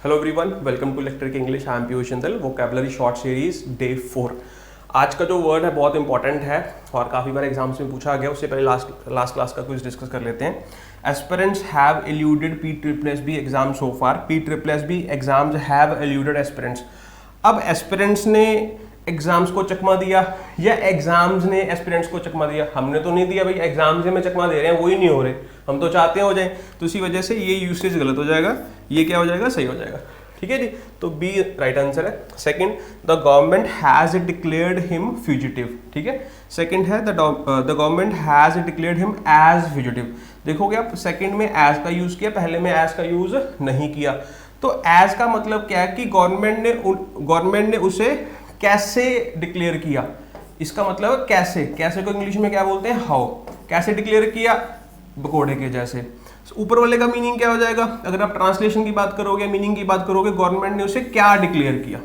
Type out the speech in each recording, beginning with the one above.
Hello everyone, welcome to electric English. I am Piyush Jindal. Vocabulary short series day 4। आज का जो word है बहुत इंपॉर्टेंट है और काफ़ी बार एग्जाम्स में पूछा गया। उससे पहले लास्ट क्लास का कुछ डिस्कस कर लेते हैं। Aspirants have alluded PSSB exam so far. PSSB exams have alluded aspirants. अब एस्पिरेंट्स ने एग्जाम्स को चकमा दिया या एग्जाम्स ने एस्पिरेंट्स को चकमा दिया? हमने तो नहीं दिया भाई, एग्जाम्स में चकमा दे रहे हैं, वही नहीं हो रहे। हम तो चाहते हो जाए, तो इसी वजह से ये यूसेज गलत हो जाएगा। ये क्या हो जाएगा? सही हो जाएगा। ठीक है जी, तो बी राइट आंसर है। Second, the government has declared him fugitive. ठीक है, सेकंड है the government has declared him as fugitive. देखोगे आप, सेकंड में एज का यूज किया, पहले में एज का यूज नहीं किया। तो एज का मतलब क्या है कि गवर्नमेंट ने उसे कैसे डिक्लेयर किया। इसका मतलब कैसे, कैसे को इंग्लिश में क्या बोलते हैं? हाउ। कैसे डिक्लेयर किया? बकोड़े के जैसे। ऊपर वाले का मीनिंग क्या हो जाएगा? अगर आप ट्रांसलेशन की बात करोगे, मीनिंग की बात करोगे, गवर्नमेंट ने उसे क्या डिक्लेयर किया।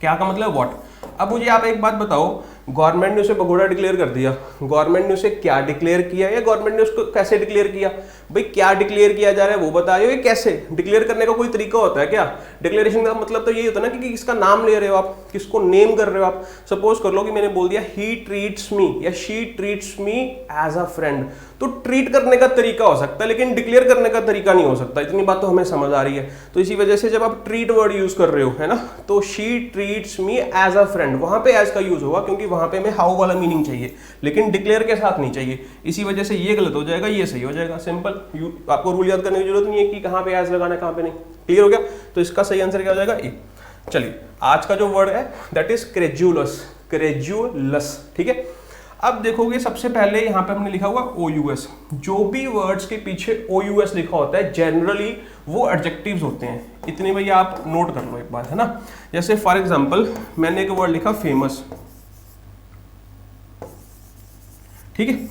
क्या का मतलब व्हाट। अब मुझे आप एक बात बताओ, गवर्नमेंट ने उसे भगोड़ा डिक्लेयर कर दिया, गवर्नमेंट ने उसे क्या डिक्लेयर किया या गवर्नमेंट ने उसको कैसे डिक्लेयर किया? भाई क्या डिक्लेयर किया जा रहा है वो बताइए। कैसे डिक्लेयर करने का कोई तरीका होता है क्या? डिक्लेरेशन का मतलब तो यही होता है ना कि किसका नाम ले रहे हो आप, किसको नेम कर रहे हो आप। सपोज कर लो कि मैंने बोल दिया ही ट्रीट्स मी या she treats me as a friend. तो ट्रीट करने का तरीका हो सकता है लेकिन डिक्लेयर करने का तरीका नहीं हो सकता। इतनी बात तो हमें समझ आ रही है। तो इसी वजह से जब आप ट्रीट वर्ड यूज कर रहे हो, है ना, तो she treats me as a friend, वहां पे एज का यूज होगा क्योंकि वहां पे हमें हाउ वाला मीनिंग चाहिए, लेकिन डिक्लेयर के साथ नहीं चाहिए। इसी वजह से ये गलत हो जाएगा, ये सही हो जाएगा। सिंपल, आपको रूल याद करने की जरूरत नहीं है कि कहां पे एज लगाना है, कहां पे नहीं। क्लियर हो गया? तो इसका सही आंसर क्या हो जाएगा? ए। चलिए, आज का जो वर्ड है दैट इज क्रेजुलस। क्रेजुलस, ठीक है। अब देखोगे, सबसे पहले यहां पे हमने लिखा हुआ OUS। जो भी वर्ड्स के पीछे OUS लिखा होता है जनरली वो एडजेक्टिव्स होते हैं। इतनी भैया आप नोट कर लो एक बात, है ना। जैसे फॉर एग्जांपल मैंने एक वर्ड लिखा फेमस, ठीक है।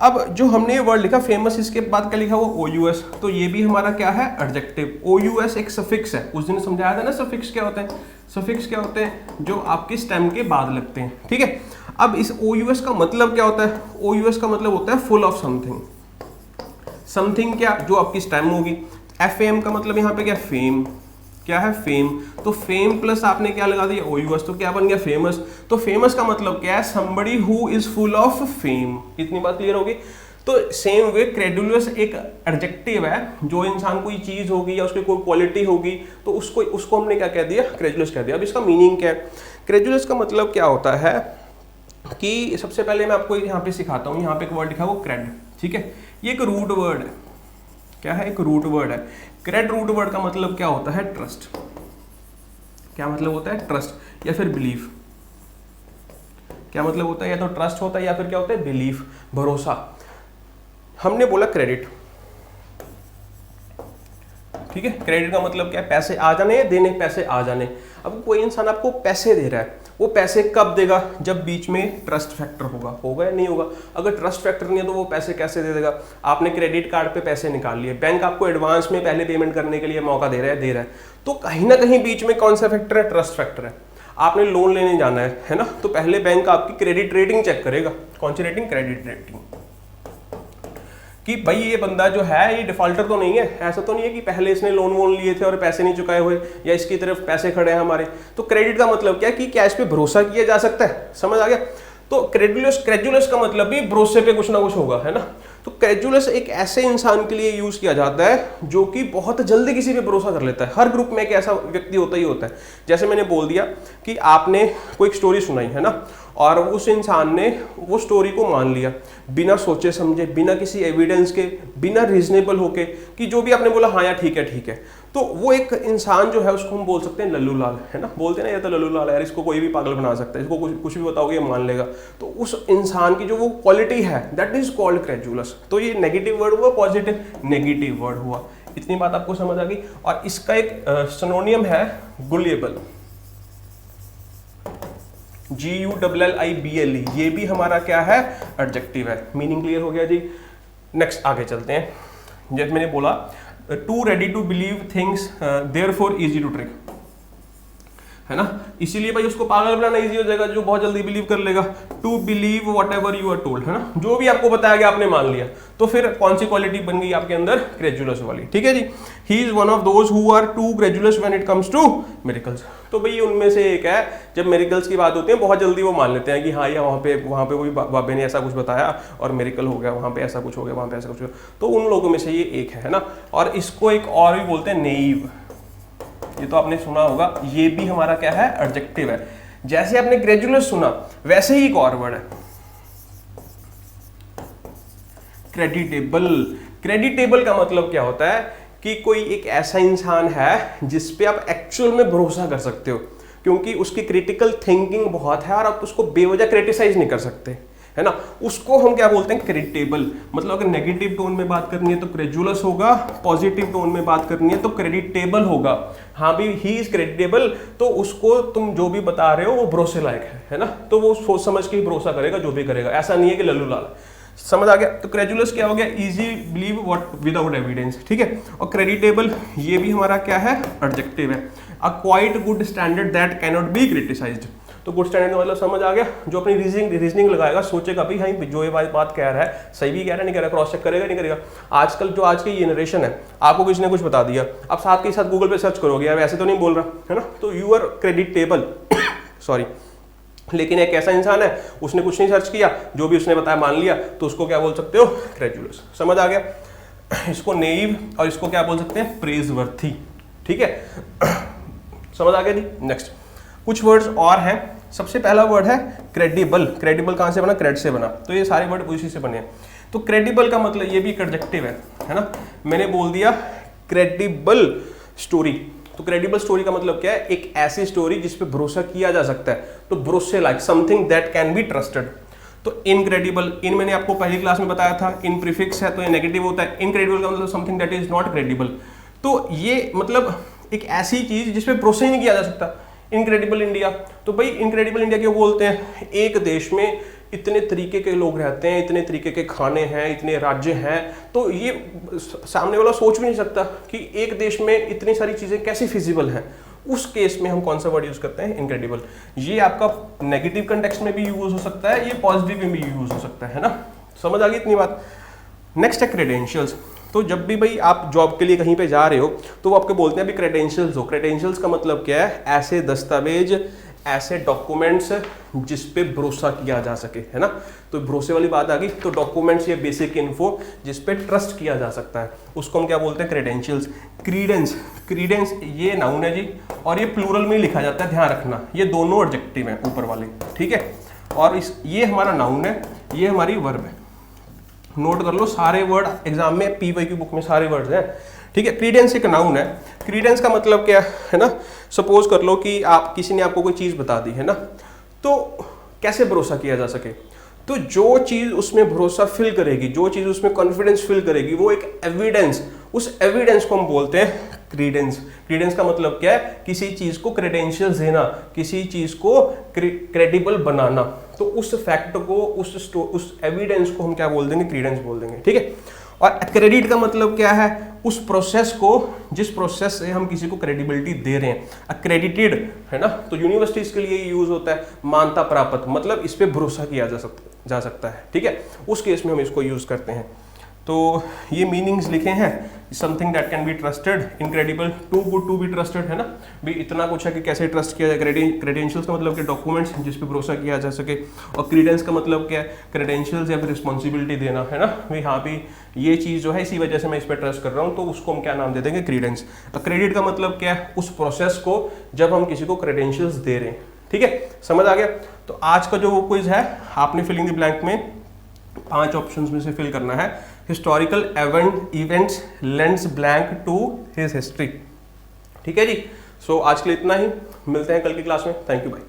अब जो हमने ये वर्ड लिखा फेमस, इसके बाद क्या लिखा हुआ? OUS। तो ये भी हमारा क्या है? एडजेक्टिव। OUS एक सफिक्स है। उस दिन समझाया था ना सफिक्स क्या होते हैं। सफिक्स क्या होते हैं? जो आपकी स्टेम के बाद लगते हैं, ठीक है। अब इस OUS का मतलब क्या होता है? OUS का मतलब होता है फुल ऑफ समथिंग। समथिंग क्या? जो आपकी स्टेम होगी। FM का मतलब यहाँ पे क्या? फेम। क्या है? फेम। तो फेम प्लस आपने क्या लगा दिया? OUS। तो क्या बन गया? फेमस। तो फेमस का मतलब क्या है? somebody who is full of fame। इतनी बात क्लियर होगी। तो सेम वे क्रेडुलस एक एडजेक्टिव है। जो इंसान कोई चीज होगी या उसकी कोई क्वालिटी होगी तो उसको हमने क्या कह दिया? क्रेडुलस कह दिया। अब इसका मीनिंग क्या है? क्रेडुलस का मतलब क्या होता है कि सबसे पहले मैं आपको यहाँ पे सिखाता हूँ। यहाँ पे एक वर्ड लिखा है वो क्रेड, ठीक है। ये एक रूट वर्ड है। क्या है? एक रूट वर्ड है। क्रेड रूट वर्ड का मतलब क्या होता है? ट्रस्ट। क्या मतलब होता है? ट्रस्ट या फिर बिलीफ। क्या मतलब होता है? या तो ट्रस्ट होता है या फिर क्या होता है? बिलीफ, भरोसा। हमने बोला क्रेडिट, ठीक है। क्रेडिट का मतलब क्या है? पैसे आ जाने, देने, पैसे आ जाने। अब कोई इंसान आपको पैसे दे रहा है, वो पैसे कब देगा? जब बीच में ट्रस्ट फैक्टर होगा या नहीं होगा? अगर ट्रस्ट फैक्टर नहीं है तो वो पैसे कैसे दे देगा? आपने क्रेडिट कार्ड पे पैसे निकाल लिए, बैंक आपको एडवांस में पहले पेमेंट करने के लिए मौका दे रहा है, तो कहीं ना कहीं बीच में कौन सा फैक्टर है? ट्रस्ट फैक्टर है। आपने लोन लेने जाना है ना, तो पहले बैंक आपकी क्रेडिट रेटिंग चेक करेगा। कौन सी रेटिंग? Credit rating. कि भाई ये बंदा जो है ये डिफॉल्टर तो नहीं है। ऐसा तो नहीं है कि पहले इसने लोन वोन लिए थे और पैसे नहीं चुकाए हुए या इसकी तरफ पैसे खड़े हैं हमारे। तो क्रेडिट का मतलब क्या है कि क्या इस पे भरोसा किया जा सकता है? समझ आ गया? तो क्रेजुलस का मतलब भी भरोसे पे कुछ ना कुछ होगा, है ना। तो क्रेजुलस एक ऐसे इंसान के लिए यूज किया जाता है जो कि बहुत जल्दी किसी पे भरोसा कर लेता है। हर ग्रुप में एक ऐसा व्यक्ति होता ही होता है। जैसे मैंने बोल दिया कि आपने कोई एक स्टोरी सुनाई, है ना, और उस इंसान ने वो स्टोरी को मान लिया बिना सोचे समझे, बिना किसी एविडेंस के, बिना रीजनेबल होके कि जो भी आपने बोला हाँ यार ठीक है। तो वो एक इंसान जो है उसको हम बोल सकते हैं लल्लू लाल, है ना। बोलते हैं ना ये तो लल्लू लाल है यार, इसको कोई भी पागल बना सकता है, इसको कुछ भी बताओगे ये मान लेगा। तो उस इंसान की जो वो क्वालिटी है दैट इज कॉल्ड क्रेजुलस। तो ये नेगेटिव वर्ड हुआ, पॉजिटिव नेगेटिव वर्ड हुआ। इतनी बात आपको समझ आ गई। और इसका एक सिनोनियम है गुलिएबल, GULLIBLE। ये भी हमारा क्या है? एडजेक्टिव है। मीनिंग क्लियर हो गया जी। नेक्स्ट आगे चलते हैं। जैसे मैंने बोला too ready to believe things therefore easy to trick. है ना। इसीलिए भाई उसको पागल बनाना इजी हो जाएगा, जो बहुत जल्दी बिलीव कर लेगा। To believe whatever you are told, है ना, जो भी आपको बताया गया आपने मान लिया। तो फिर कौन सी क्वालिटी बन गई आपके अंदर? क्रेजुलस वाली, ठीक है जी। He is one of those who are too credulous when it comes to miracles. तो भाई उनमें से एक है, जब मिरेकल्स की बात होती है बहुत जल्दी वो मान लेते हैं कि हाँ, ये वहाँ पे कोई बाबे ने ऐसा कुछ बताया और मिरेकल हो गया, वहाँ पे ऐसा कुछ हो गया, वहाँ पे ऐसा कुछ हो गया। तो उन लोगों में से ये एक है ना। और इसको एक और भी बोलते हैं नेइव। ये तो आपने सुना होगा, ये भी हमारा क्या है? एडजेक्टिव है। जैसे आपने क्रेजुलस सुना वैसे ही एक और वर्ड है क्रेडिटेबल। क्रेडिटेबल का मतलब क्या होता है कि कोई एक ऐसा इंसान है जिस पे आप एक्चुअल में भरोसा कर सकते हो, क्योंकि उसकी क्रिटिकल थिंकिंग बहुत है और आप उसको बेवजह क्रिटिसाइज नहीं कर सकते, है ना। उसको हम क्या बोलते हैं? क्रेडिटेबल। मतलब अगर नेगेटिव टोन में बात करनी है तो क्रेजुलस होगा, पॉजिटिव टोन में बात करनी है तो क्रेडिटेबल होगा। हाँ भी, ही इज क्रेडिटेबल, तो उसको तुम जो भी बता रहे हो वो भरोसे लायक है ना। तो वो सोच समझ के ही भरोसा करेगा जो भी करेगा, ऐसा नहीं है कि लल्लू लाल। समझ आ गया? तो क्रेजुलस क्या हो गया? Easy believe what without evidence, ठीक है। और क्रेडिटेबल ये भी हमारा क्या है? एडजेक्टिव है। A quite good standard that can not be criticised. तो गुड स्टैंडर्ड का मतलब समझ आ गया, जो अपनी रीजनिंग लगाएगा, सोचेगा भाई हाँ जो ये बात कह रहा है सही भी कह रहा है, नहीं कह रहा, क्रॉस चेक करेगा नहीं करेगा। आजकल जो आज की जनरेशन है, आपको किसी ने कुछ बता दिया, आप साथ के साथ गूगल पे सर्च करोगे, यार ऐसे तो नहीं बोल रहा, है ना। तो यू आर क्रेडिटेबल सॉरी। लेकिन एक ऐसा इंसान है, उसने कुछ नहीं सर्च किया, जो भी उसने बताया मान लिया, तो उसको क्या बोल सकते हो? क्रेजुलस। समझ आ गया? इसको नेइव और इसको क्या बोल सकते हैं? प्रेजवर्थी, ठीक है। समझ आ गया जी। नेक्स्ट कुछ वर्ड्स और हैं। सबसे पहला वर्ड है क्रेडिबल। क्रेडिबल कहाँ से बना? क्रेड से बना। तो ये सारे वर्ड उसी से बने हैं। तो क्रेडिबल का मतलब ये भी एक एडजेक्टिव है ना। मैंने बोल दिया क्रेडिबल स्टोरी। तो क्रेडिबल स्टोरी का मतलब क्या है? एक ऐसी स्टोरी जिस पे भरोसा किया जा सकता है। तो भरोसे लायक, something that can be trusted. तो इनक्रेडिबल, इन मैंने आपको पहली क्लास में बताया था, इन प्रीफिक्स है तो ये नेगेटिव होता है। इनक्रेडिबल का मतलब something that is not credible. तो ये मतलब एक ऐसी चीज जिस पे भरोसा ही नहीं किया जा सकता। इनक्रेडिबल इंडिया, तो भाई इनक्रेडिबल इंडिया क्यों बोलते हैं? एक देश में इतने तरीके के लोग रहते हैं, इतने तरीके के खाने हैं, इतने राज्य हैं, तो ये सामने वाला सोच भी नहीं सकता कि एक देश में इतनी सारी चीज़ें कैसे फिजिबल हैं। उस केस में हम कौन सा वर्ड यूज करते हैं? इनक्रेडिबल। ये आपका नेगेटिव कंटेक्स्ट में भी यूज हो सकता है, ये पॉजिटिव में भी यूज हो सकता है ना। समझ आ गई इतनी बात? नेक्स्ट है क्रेडेंशियल्स। तो जब भी भाई आप जॉब के लिए कहीं पे जा रहे हो तो वो आपको बोलते हैं अभी क्रेडेंशियल्स हो। क्रेडेंशियल्स का मतलब क्या है? ऐसे दस्तावेज, ऐसे डॉक्यूमेंट्स जिस पे भरोसा किया जा सके, है ना। तो भरोसे वाली बात आ गई। तो डॉक्यूमेंट्स या बेसिक इन्फो जिस पे ट्रस्ट किया जा सकता है, उसको हम क्या बोलते हैं? क्रेडेंशियल्स। क्रीडेंस, क्रीडेंस ये नाउन है जी, और ये प्लूरल में लिखा जाता है, ध्यान रखना। ये दोनों एडजेक्टिव हैं ऊपर वाले, ठीक है। और ये हमारा नाउन है, ये हमारी वर्ब है। नोट कर लो, सारे वर्ड एग्जाम में पीवाई की बुक में सारे वर्ड्स हैं, ठीक है। क्रीडेंस एक नाउन है। क्रीडेंस का मतलब क्या है ना? सपोज कर लो कि आप किसी ने आपको कोई चीज़ बता दी, है ना, तो कैसे भरोसा किया जा सके? तो जो चीज़ उसमें भरोसा फिल करेगी, जो चीज़ उसमें कॉन्फिडेंस फिल करेगी, वो एक एविडेंस, उस एविडेंस को हम बोलते हैं क्रीडेंस। क्रीडेंस का मतलब क्या है? किसी चीज़ को क्रेडेंशियल्स देना, किसी चीज़ को क्रेडिबल बनाना। तो उस फैक्ट को, उस एविडेंस को हम क्या बोल देंगे? क्रीडेंस बोल देंगे, ठीक है। और क्रेडिट का मतलब क्या है? उस प्रोसेस को, जिस प्रोसेस से हम किसी को क्रेडिबिलिटी दे रहे हैं, अक्रेडिटेड, है ना। तो यूनिवर्सिटीज के लिए यूज होता है मान्यता प्राप्त, मतलब इस पे भरोसा किया जा सकता है, ठीक है। उस केस में हम इसको यूज करते हैं। तो ये मीनिंग्स लिखे हैं, something that can be trusted, incredible, too good to be trusted, है ना। भी इतना कुछ है कि कैसे ट्रस्ट किया जाए। क्रेडेंशियल्स का मतलब कि डॉक्यूमेंट्स जिस पे भरोसा किया जा सके। और क्रीडेंस का मतलब क्या है? क्रेडेंशियल्स या फिर रिस्पॉन्सिबिलिटी देना, है ना। भाई हाँ भी ये चीज़ जो है इसी वजह से मैं इस पर ट्रस्ट कर रहा हूँ, तो उसको हम क्या नाम दे देंगे? क्रीडेंस। क्रेडिट का मतलब क्या है? उस प्रोसेस को जब हम किसी को क्रेडेंशियल्स दे रहे हैं, ठीक है। समझ आ गया? तो आज का जो वो क्विज है, आपने फिलिंग द ब्लैंक में 5 ऑप्शंस में से फिल करना है। Historical events lends blank to his history, ठीक है जी। सो आज के लिए इतना ही, मिलते हैं कल की क्लास में। Thank you, bye.